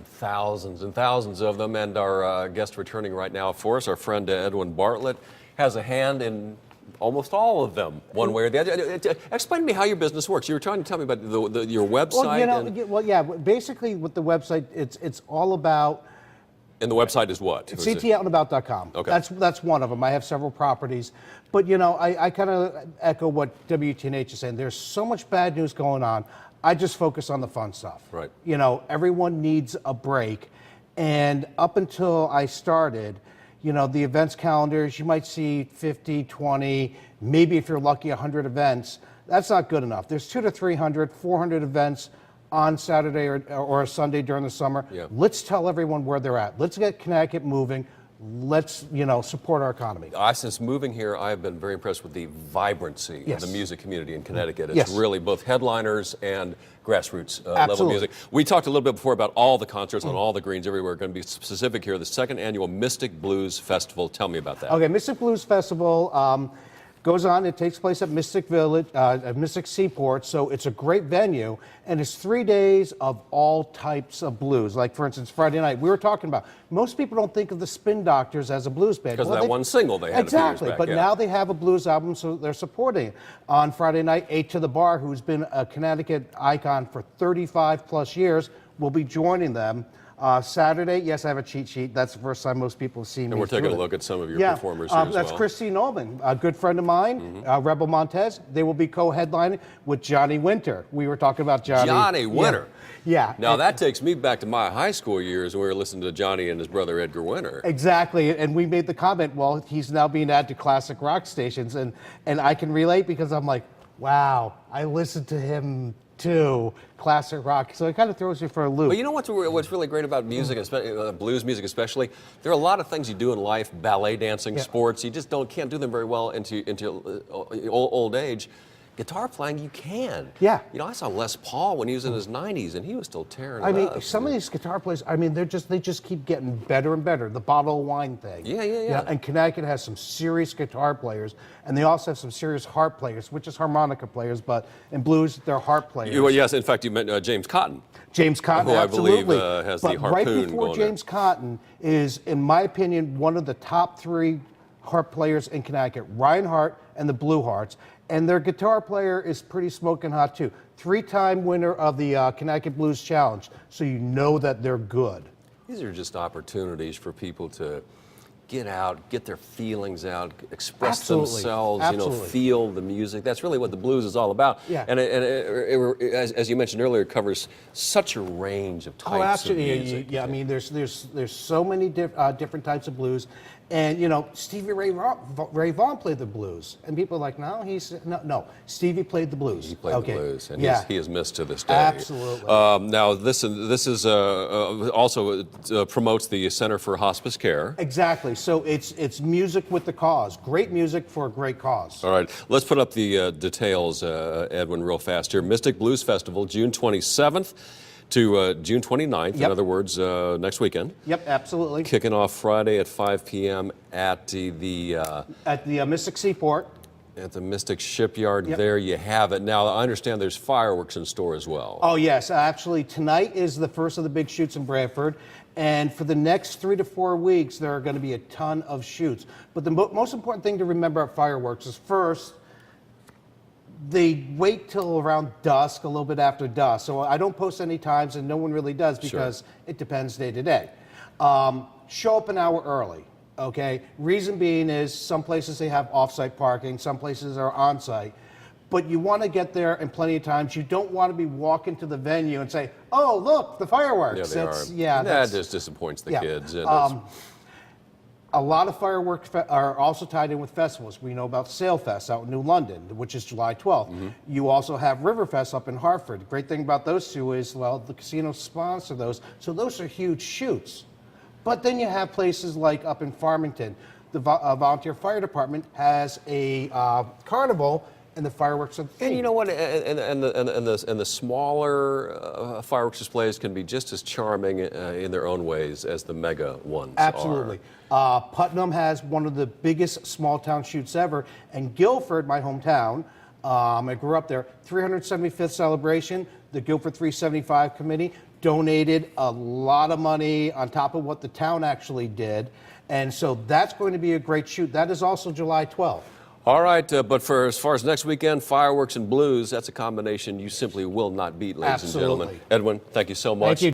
thousands and thousands of them. And our guest returning right now for us, our friend Edwin Bartlett, has a hand in almost all of them, one way or the other. Explain to me how your business works. You were trying to tell me about your website. Well, basically with the website, it's all about. And the website is what? ctoutabout.com. Okay. That's one of them. I have several properties. But, you know, I kind of echo what WTNH is saying. There's so much bad news going on. I just focus on the fun stuff. Right. You know, everyone needs a break. And up until I started, you know, the events calendars, you might see 50, 20, maybe if you're lucky, 100 events. That's not good enough. There's 200 to 300, 400 events on Saturday or a Sunday during the summer. Yeah. Let's tell everyone where they're at. Let's get Connecticut moving. Let's, you know, support our economy. Since moving here, I have been very impressed with the vibrancy of the music community in Connecticut. It's Yes. really both headliners and grassroots level music. We talked a little bit before about all the concerts on all the greens everywhere. Going to be specific here. The second annual Mystic Blues Festival. Tell me about that. Okay, Mystic Blues Festival goes on. It takes place at Mystic Village, at Mystic Seaport. So it's a great venue, and it's 3 days of all types of blues. Like, for instance, Friday night, we were talking about, most people don't think of the Spin Doctors as a blues band. Because of that one single they had exactly, a few years back. but now they have a blues album, so they're supporting it. On Friday night, 8 to the Bar, who's been a Connecticut icon for 35 plus years, will be joining them. Saturday, yes, I have a cheat sheet. That's the first time most people have seen me. And we're taking a look at some of your performers here as that's well. Christine Nolan, a good friend of mine, Rebel Montez. They will be co-headlining with Johnny Winter. We were talking about Johnny. Johnny Winter. Yeah. Now that takes me back to my high school years when we were listening to Johnny and his brother Edgar Winter. Exactly, and we made the comment, well, he's now being added to classic rock stations, and I can relate because I'm like, wow, I listened to him too, classic rock. So it kind of throws you for a loop. But you know what's really great about music, especially blues music especially? There are a lot of things you do in life, ballet dancing, sports, you just can't do them very well into old age. Guitar playing, you can. Yeah. You know, I saw Les Paul when he was in his 90s, and he was still tearing it I mean, up. some of these guitar players, I mean, they just keep getting better and better. The bottle of wine thing. Yeah. You know, and Connecticut has some serious guitar players, and they also have some serious harp players, which is harmonica players, but in blues, they're harp players. Well, yes, in fact, you meant James Cotton. James Cotton, who absolutely. I believe has but the harpoon right before going James Cotton is, in my opinion, one of the top 3 harp players in Connecticut, Ryan Hart and the Blue Hearts. And their guitar player is pretty smoking hot too. 3-time winner of the Connecticut Blues Challenge, so you know that they're good. These are just opportunities for people to get out, get their feelings out, express themselves, you know, feel the music. That's really what the blues is all about. Yeah. And as you mentioned earlier, it covers such a range of types of music. Yeah, I mean, there's so many different types of blues. And, you know, Stevie Ray Vaughan played the blues. And people are like, no, Stevie played the blues. He played the blues, and he is missed to this day. Absolutely. Now, this is also promotes the Center for Hospice Care. Exactly. So it's music with the cause. Great music for a great cause. All right. Let's put up the details, Edwin, real fast here. Mystic Blues Festival, June 27th. To June 29th, in other words, next weekend. Yep, absolutely. Kicking off Friday at 5 p.m. at the Mystic Seaport. At the Mystic Shipyard. There you have it. Now, I understand there's fireworks in store as well. Oh, yes. Actually, tonight is the first of the big shoots in Bradford. And for the next 3 to 4 weeks, there are going to be a ton of shoots. But the most important thing to remember at fireworks is first, they wait till around dusk, a little bit after dusk. So I don't post any times, and no one really does because it depends day to day. Show up an hour early, okay? Reason being is some places they have off-site parking, some places are on-site. But you want to get there in plenty of times. You don't want to be walking to the venue and say, oh, look, the fireworks. That just disappoints the kids. A lot of fireworks are also tied in with festivals. We know about Sailfest out in New London, which is July 12th. You also have Riverfest up in Hartford. The great thing about those two is, well, the casinos sponsor those, so those are huge shoots. But then you have places like up in Farmington. The Volunteer Fire Department has a carnival, and the fireworks are the theme. And you know what? And the smaller fireworks displays can be just as charming in their own ways as the mega ones Absolutely. Putnam has one of the biggest small town shoots ever, and Guilford, my hometown, I grew up there, 375th celebration, the Guilford 375 committee donated a lot of money on top of what the town actually did. And so that's going to be a great shoot. That is also July 12th. All right, but for as far as next weekend, fireworks and blues, that's a combination you simply will not beat, ladies and gentlemen. Absolutely. Edwin, thank you so much. Thank you.